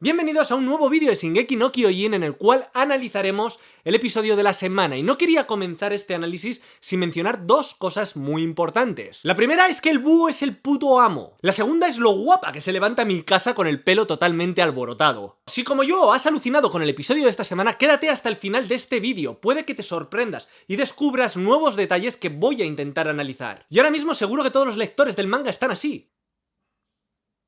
Bienvenidos a un nuevo vídeo de Shingeki no Kyojin en el cual analizaremos el episodio de la semana, y no quería comenzar este análisis sin mencionar dos cosas muy importantes. La primera es que el búho es el puto amo. La segunda es lo guapa que se levanta mi casa con el pelo totalmente alborotado. Si como yo has alucinado con el episodio de esta semana, quédate hasta el final de este vídeo, puede que te sorprendas y descubras nuevos detalles que voy a intentar analizar. Y ahora mismo seguro que todos los lectores del manga están así.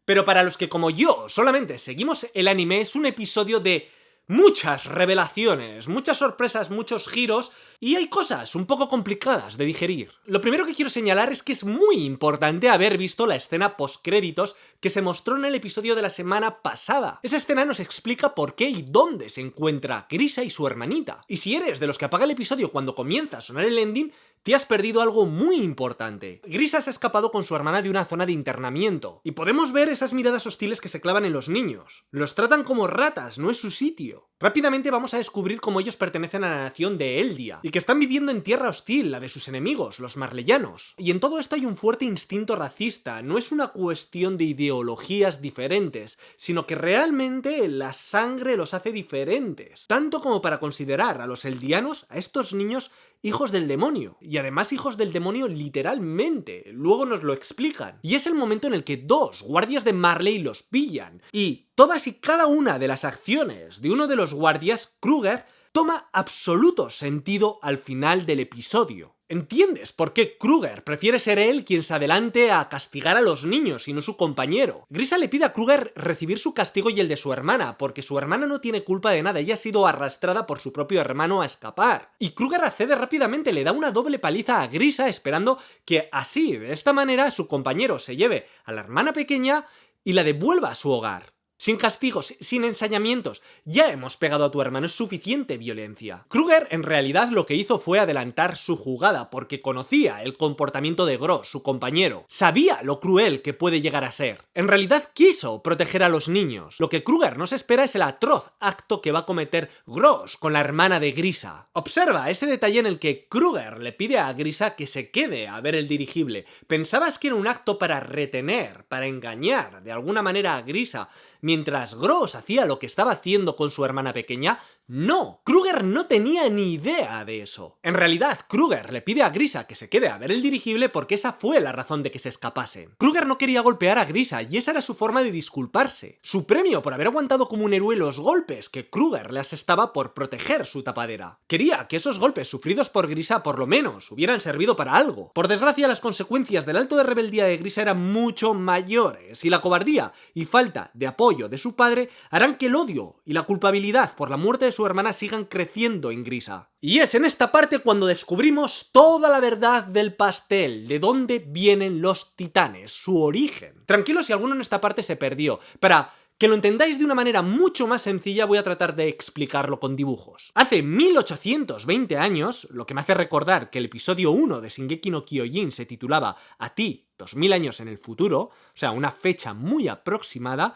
Pero para los que como yo solamente seguimos el anime, es un episodio de muchas revelaciones, muchas sorpresas, muchos giros, y hay cosas un poco complicadas de digerir. Lo primero que quiero señalar es que es muy importante haber visto la escena postcréditos que se mostró en el episodio de la semana pasada. Esa escena nos explica por qué y dónde se encuentra Grisa y su hermanita. Y si eres de los que apaga el episodio cuando comienza a sonar el ending, te has perdido algo muy importante. Grisa se ha escapado con su hermana de una zona de internamiento, y podemos ver esas miradas hostiles que se clavan en los niños. Los tratan como ratas, no es su sitio. Rápidamente vamos a descubrir cómo ellos pertenecen a la nación de Eldia, y que están viviendo en tierra hostil, la de sus enemigos, los marleyanos. Y en todo esto hay un fuerte instinto racista, no es una cuestión de ideologías diferentes, sino que realmente la sangre los hace diferentes, tanto como para considerar a los eldianos, a estos niños, hijos del demonio, y además hijos del demonio literalmente, luego nos lo explican. Y es el momento en el que dos guardias de Marley los pillan, y todas y cada una de las acciones de uno de los guardias, Kruger, toma absoluto sentido al final del episodio. ¿Entiendes por qué Kruger prefiere ser él quien se adelante a castigar a los niños y no su compañero? Grisa le pide a Kruger recibir su castigo y el de su hermana, porque su hermana no tiene culpa de nada, ella ha sido arrastrada por su propio hermano a escapar. Y Kruger accede rápidamente, le da una doble paliza a Grisa esperando que así, de esta manera, su compañero se lleve a la hermana pequeña y la devuelva a su hogar. Sin castigos, sin ensañamientos, ya hemos pegado a tu hermano, es suficiente violencia. Kruger en realidad lo que hizo fue adelantar su jugada porque conocía el comportamiento de Gross, su compañero. Sabía lo cruel que puede llegar a ser. En realidad quiso proteger a los niños. Lo que Kruger no se espera es el atroz acto que va a cometer Gross con la hermana de Grisa. Observa ese detalle en el que Kruger le pide a Grisa que se quede a ver el dirigible. ¿Pensabas que era un acto para retener, para engañar de alguna manera a Grisa, mientras Gross hacía lo que estaba haciendo con su hermana pequeña? No, Kruger no tenía ni idea de eso. En realidad, Kruger le pide a Grisa que se quede a ver el dirigible porque esa fue la razón de que se escapasen. Kruger no quería golpear a Grisa y esa era su forma de disculparse. Su premio por haber aguantado como un héroe los golpes que Kruger le asestaba por proteger su tapadera. Quería que esos golpes sufridos por Grisa por lo menos hubieran servido para algo. Por desgracia, las consecuencias del acto de rebeldía de Grisa eran mucho mayores y la cobardía y falta de apoyo de su padre harán que el odio y la culpabilidad por la muerte de su hermana sigan creciendo en Grisa. Y es en esta parte cuando descubrimos toda la verdad del pastel, de dónde vienen los titanes, su origen. Tranquilo si alguno en esta parte se perdió, para que lo entendáis de una manera mucho más sencilla voy a tratar de explicarlo con dibujos. Hace 1820 años, lo que me hace recordar que el episodio 1 de Shingeki no Kyojin se titulaba A ti, 2000 años en el futuro, o sea, una fecha muy aproximada,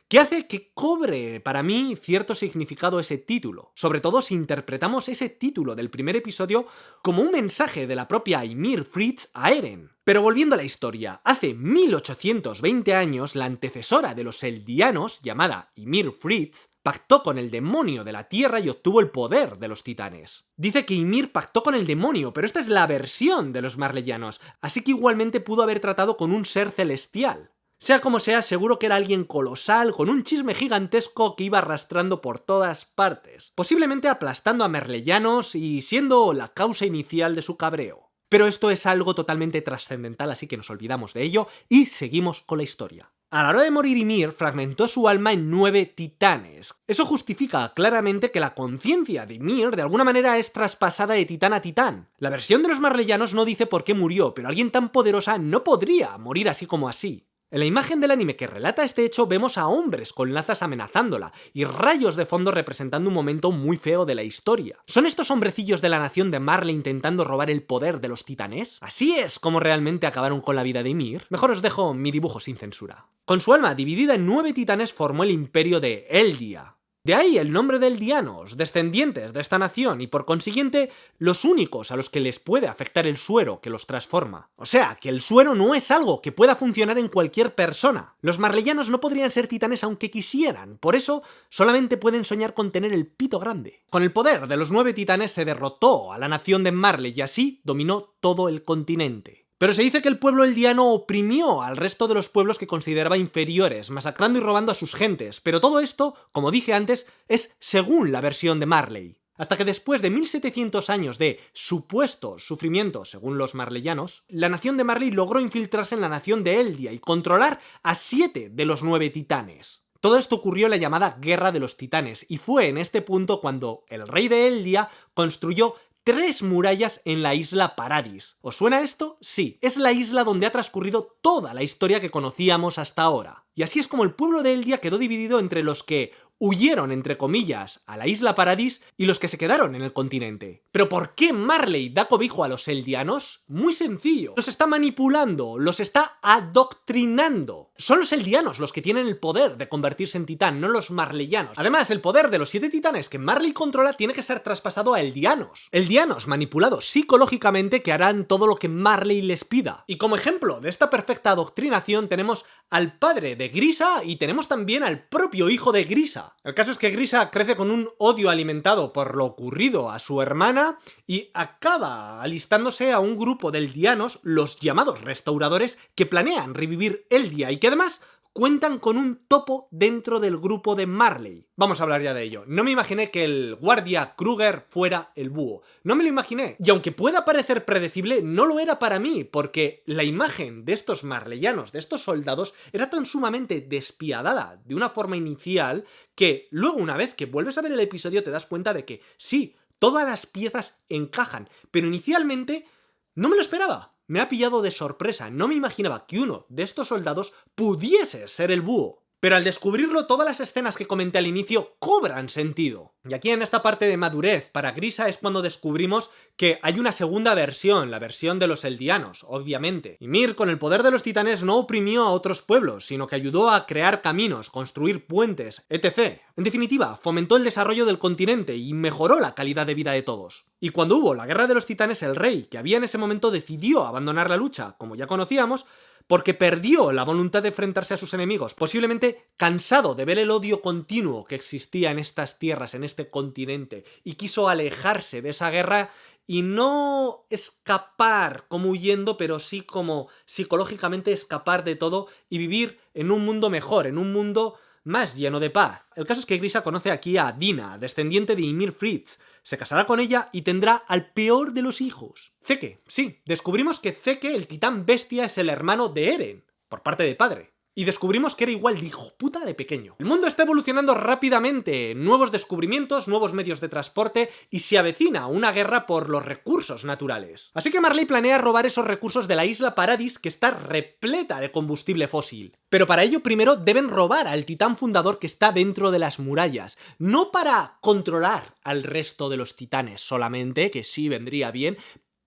que hace que cobre para mí cierto significado ese título, sobre todo si interpretamos ese título del primer episodio como un mensaje de la propia Ymir Fritz a Eren. Pero volviendo a la historia, hace 1820 años la antecesora de los eldianos, llamada Ymir Fritz, pactó con el demonio de la tierra y obtuvo el poder de los titanes. Dice que Ymir pactó con el demonio, pero esta es la versión de los marleyanos, así que igualmente pudo haber tratado con un ser celestial. Sea como sea, seguro que era alguien colosal, con un chisme gigantesco que iba arrastrando por todas partes, posiblemente aplastando a marleyanos y siendo la causa inicial de su cabreo. Pero esto es algo totalmente trascendental, así que nos olvidamos de ello y seguimos con la historia. A la hora de morir Ymir, fragmentó su alma en 9 titanes. Eso justifica claramente que la conciencia de Ymir de alguna manera es traspasada de titán a titán. La versión de los marleyanos no dice por qué murió, pero alguien tan poderosa no podría morir así como así. En la imagen del anime que relata este hecho vemos a hombres con lanzas amenazándola y rayos de fondo representando un momento muy feo de la historia. ¿Son estos hombrecillos de la nación de Marley intentando robar el poder de los titanes? ¿Así es como realmente acabaron con la vida de Ymir? Mejor os dejo mi dibujo sin censura. Con su alma dividida en 9 titanes formó el imperio de Eldia. De ahí el nombre de Eldianos, descendientes de esta nación y por consiguiente los únicos a los que les puede afectar el suero que los transforma. O sea, que el suero no es algo que pueda funcionar en cualquier persona. Los marleyanos no podrían ser titanes aunque quisieran, por eso solamente pueden soñar con tener el pito grande. Con el poder de los 9 titanes se derrotó a la nación de Marley y así dominó todo el continente. Pero se dice que el pueblo eldiano oprimió al resto de los pueblos que consideraba inferiores, masacrando y robando a sus gentes, pero todo esto, como dije antes, es según la versión de Marley. Hasta que después de 1700 años de supuesto sufrimiento, según los marleyanos, la nación de Marley logró infiltrarse en la nación de Eldia y controlar a 7 de los 9 titanes. Todo esto ocurrió en la llamada Guerra de los Titanes, y fue en este punto cuando el rey de Eldia construyó 3 murallas en la isla Paradis. ¿Os suena esto? Sí, es la isla donde ha transcurrido toda la historia que conocíamos hasta ahora. Y así es como el pueblo de Eldia quedó dividido entre los que huyeron, entre comillas, a la isla Paradis y los que se quedaron en el continente. ¿Pero por qué Marley da cobijo a los eldianos? Muy sencillo. Los está manipulando, los está adoctrinando. Son los eldianos los que tienen el poder de convertirse en titán, no los marleyanos. Además, el poder de los 7 titanes que Marley controla tiene que ser traspasado a eldianos. Eldianos manipulados psicológicamente que harán todo lo que Marley les pida. Y como ejemplo de esta perfecta adoctrinación tenemos al padre de Grisa y tenemos también al propio hijo de Grisa. El caso es que Grisa crece con un odio alimentado por lo ocurrido a su hermana y acaba alistándose a un grupo de eldianos, los llamados restauradores, que planean revivir Eldia y que además cuentan con un topo dentro del grupo de Marley. Vamos a hablar ya de ello. No me imaginé que el guardia Kruger fuera el búho. No me lo imaginé. Y aunque pueda parecer predecible, no lo era para mí, porque la imagen de estos marleyanos, de estos soldados, era tan sumamente despiadada de una forma inicial que luego, una vez que vuelves a ver el episodio, te das cuenta de que sí, todas las piezas encajan, pero inicialmente no me lo esperaba. Me ha pillado de sorpresa, no me imaginaba que uno de estos soldados pudiese ser el búho. Pero al descubrirlo, todas las escenas que comenté al inicio cobran sentido. Y aquí en esta parte de madurez para Grisa es cuando descubrimos que hay una segunda versión, la versión de los eldianos, obviamente. Ymir, con el poder de los titanes, no oprimió a otros pueblos, sino que ayudó a crear caminos, construir puentes, etc. En definitiva, fomentó el desarrollo del continente y mejoró la calidad de vida de todos. Y cuando hubo la Guerra de los Titanes, el rey, que había en ese momento, decidió abandonar la lucha, como ya conocíamos, porque perdió la voluntad de enfrentarse a sus enemigos, posiblemente cansado de ver el odio continuo que existía en estas tierras, en este continente, y quiso alejarse de esa guerra y no escapar como huyendo, pero sí como psicológicamente escapar de todo y vivir en un mundo mejor, en un mundo más lleno de paz. El caso es que Grisa conoce aquí a Dina, descendiente de Ymir Fritz. Se casará con ella y tendrá al peor de los hijos. Zeke, sí, descubrimos que Zeke, el titán bestia, es el hermano de Eren, por parte de padre. Y descubrimos que era igual de hijo puta de pequeño. El mundo está evolucionando rápidamente, nuevos descubrimientos, nuevos medios de transporte y se avecina una guerra por los recursos naturales. Así que Marley planea robar esos recursos de la isla Paradis, que está repleta de combustible fósil. Pero para ello primero deben robar al titán fundador que está dentro de las murallas, no para controlar al resto de los titanes solamente, que sí vendría bien,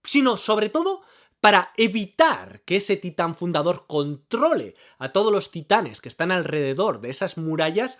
sino sobre todo para evitar que ese titán fundador controle a todos los titanes que están alrededor de esas murallas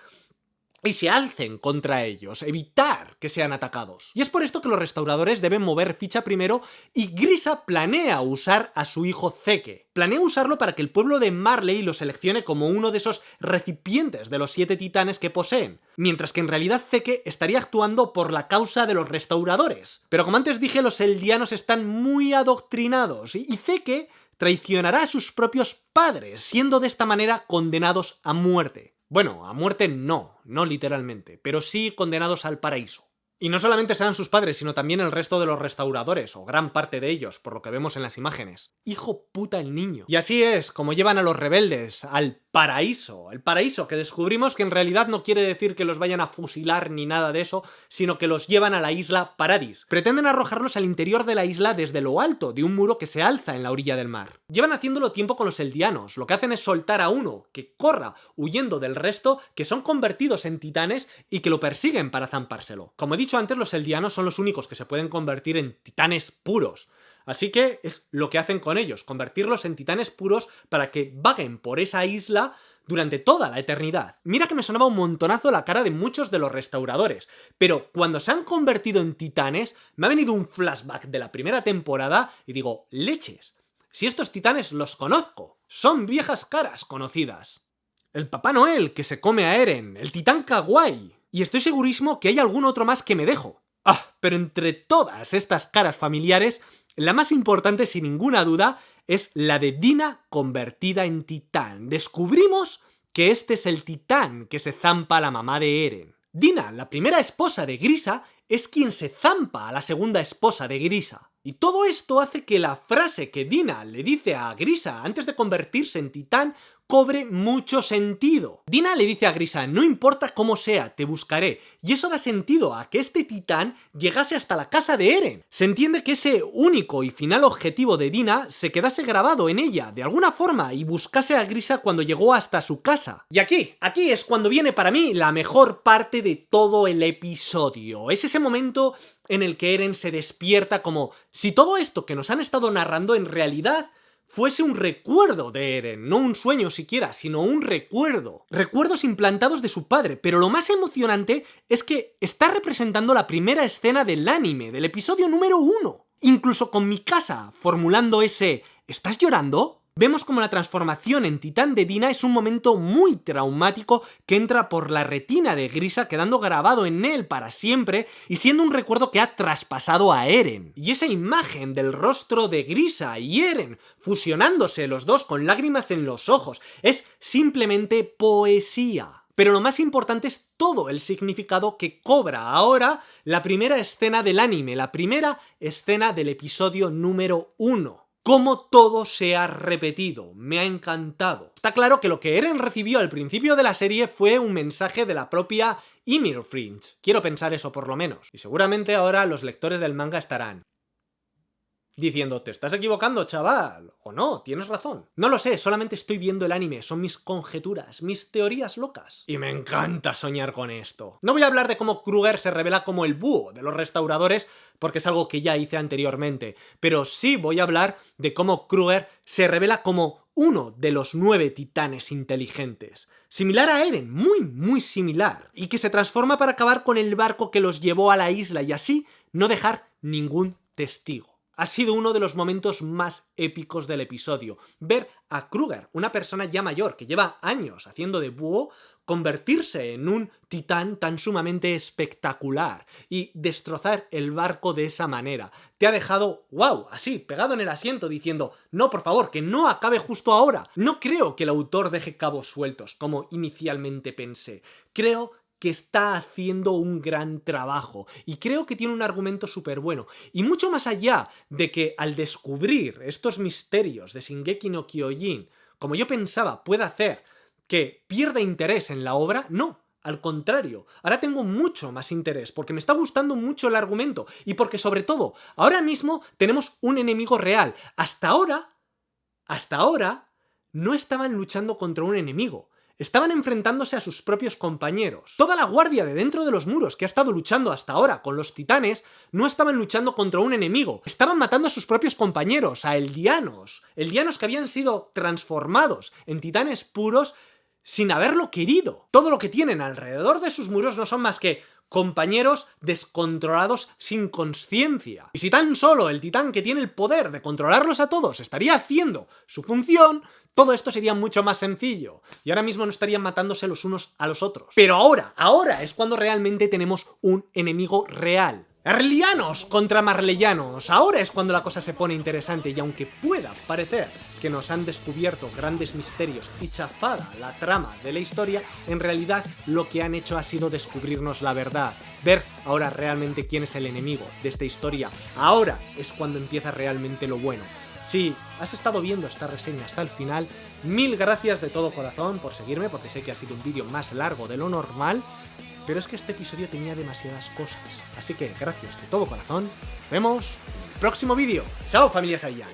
y se alcen contra ellos, evitar que sean atacados. Y es por esto que los restauradores deben mover ficha primero y Grisa planea usar a su hijo Zeke. Planea usarlo para que el pueblo de Marley lo seleccione como uno de esos recipientes de los 7 titanes que poseen, mientras que en realidad Zeke estaría actuando por la causa de los restauradores. Pero como antes dije, los eldianos están muy adoctrinados y Zeke traicionará a sus propios padres, siendo de esta manera condenados a muerte. Bueno, a muerte no literalmente, pero sí condenados al paraíso. Y no solamente serán sus padres, sino también el resto de los restauradores, o gran parte de ellos, por lo que vemos en las imágenes. Hijo puta el niño. Y así es como llevan a los rebeldes al paraíso. El paraíso, que descubrimos que en realidad no quiere decir que los vayan a fusilar ni nada de eso, sino que los llevan a la isla Paradis. Pretenden arrojarlos al interior de la isla desde lo alto de un muro que se alza en la orilla del mar. Llevan haciéndolo tiempo con los eldianos. Lo que hacen es soltar a uno que corra huyendo del resto, que son convertidos en titanes y que lo persiguen para zampárselo. Como he dicho antes, los eldianos son los únicos que se pueden convertir en titanes puros. Así que es lo que hacen con ellos, convertirlos en titanes puros para que vaguen por esa isla durante toda la eternidad. Mira que me sonaba un montonazo la cara de muchos de los restauradores, pero cuando se han convertido en titanes, me ha venido un flashback de la primera temporada y digo, leches, si estos titanes los conozco, son viejas caras conocidas. El Papá Noel que se come a Eren, el titán Kawaii, y estoy segurísimo que hay algún otro más que me dejo. Pero entre todas estas caras familiares, la más importante sin ninguna duda es la de Dina convertida en titán. Descubrimos que este es el titán que se zampa a la mamá de Eren. Dina, la primera esposa de Grisa, es quien se zampa a la segunda esposa de Grisa. Y todo esto hace que la frase que Dina le dice a Grisa antes de convertirse en titán cobre mucho sentido. Dina le dice a Grisa, no importa cómo sea, te buscaré. Y eso da sentido a que este titán llegase hasta la casa de Eren. Se entiende que ese único y final objetivo de Dina se quedase grabado en ella, de alguna forma, y buscase a Grisa cuando llegó hasta su casa. Y aquí es cuando viene para mí la mejor parte de todo el episodio. Es ese momento en el que Eren se despierta como si todo esto que nos han estado narrando en realidad fuese un recuerdo de Eren, no un sueño siquiera, sino un recuerdo. Recuerdos implantados de su padre, pero lo más emocionante es que está representando la primera escena del anime, del episodio número 1. Incluso con Mikasa formulando ese ¿estás llorando? Vemos como la transformación en titán de Dina es un momento muy traumático que entra por la retina de Grisa, quedando grabado en él para siempre y siendo un recuerdo que ha traspasado a Eren. Y esa imagen del rostro de Grisa y Eren fusionándose los dos con lágrimas en los ojos es simplemente poesía. Pero lo más importante es todo el significado que cobra ahora la primera escena del anime, la primera escena del episodio número 1. Cómo todo se ha repetido, me ha encantado. Está claro que lo que Eren recibió al principio de la serie fue un mensaje de la propia Ymir Fringe. Quiero pensar eso por lo menos. Y seguramente ahora los lectores del manga estarán diciendo, te estás equivocando, chaval, o no, tienes razón. No lo sé, solamente estoy viendo el anime, son mis conjeturas, mis teorías locas. Y me encanta soñar con esto. No voy a hablar de cómo Kruger se revela como el búho de los restauradores, porque es algo que ya hice anteriormente, pero sí voy a hablar de cómo Kruger se revela como uno de los 9 titanes inteligentes. Similar a Eren, muy similar. Y que se transforma para acabar con el barco que los llevó a la isla y así no dejar ningún testigo. Ha sido uno de los momentos más épicos del episodio. Ver a Kruger, una persona ya mayor que lleva años haciendo de búho, convertirse en un titán tan sumamente espectacular y destrozar el barco de esa manera. Te ha dejado, wow, así, pegado en el asiento diciendo, no, por favor, que no acabe justo ahora. No creo que el autor deje cabos sueltos, como inicialmente pensé. Creo que está haciendo un gran trabajo y creo que tiene un argumento súper bueno. Y mucho más allá de que al descubrir estos misterios de Shingeki no Kyojin, como yo pensaba, pueda hacer que pierda interés en la obra, no. Al contrario, ahora tengo mucho más interés porque me está gustando mucho el argumento y porque sobre todo, ahora mismo tenemos un enemigo real. Hasta ahora, no estaban luchando contra un enemigo. Estaban enfrentándose a sus propios compañeros. Toda la guardia de dentro de los muros que ha estado luchando hasta ahora con los titanes no estaban luchando contra un enemigo. Estaban matando a sus propios compañeros, a eldianos. Eldianos que habían sido transformados en titanes puros sin haberlo querido. Todo lo que tienen alrededor de sus muros no son más que compañeros descontrolados sin conciencia. Y si tan solo el titán que tiene el poder de controlarlos a todos estaría haciendo su función, todo esto sería mucho más sencillo. Y ahora mismo no estarían matándose los unos a los otros. Pero ahora es cuando realmente tenemos un enemigo real. Erlianos contra marleyanos. Ahora es cuando la cosa se pone interesante y aunque pueda parecer que nos han descubierto grandes misterios y chafada la trama de la historia, en realidad lo que han hecho ha sido descubrirnos la verdad. Ver ahora realmente quién es el enemigo de esta historia. Ahora es cuando empieza realmente lo bueno. Si has estado viendo esta reseña hasta el final, mil gracias de todo corazón por seguirme, porque sé que ha sido un vídeo más largo de lo normal, pero es que este episodio tenía demasiadas cosas. Así que gracias de todo corazón, nos vemos en el próximo vídeo. ¡Chao, familia Saiyan!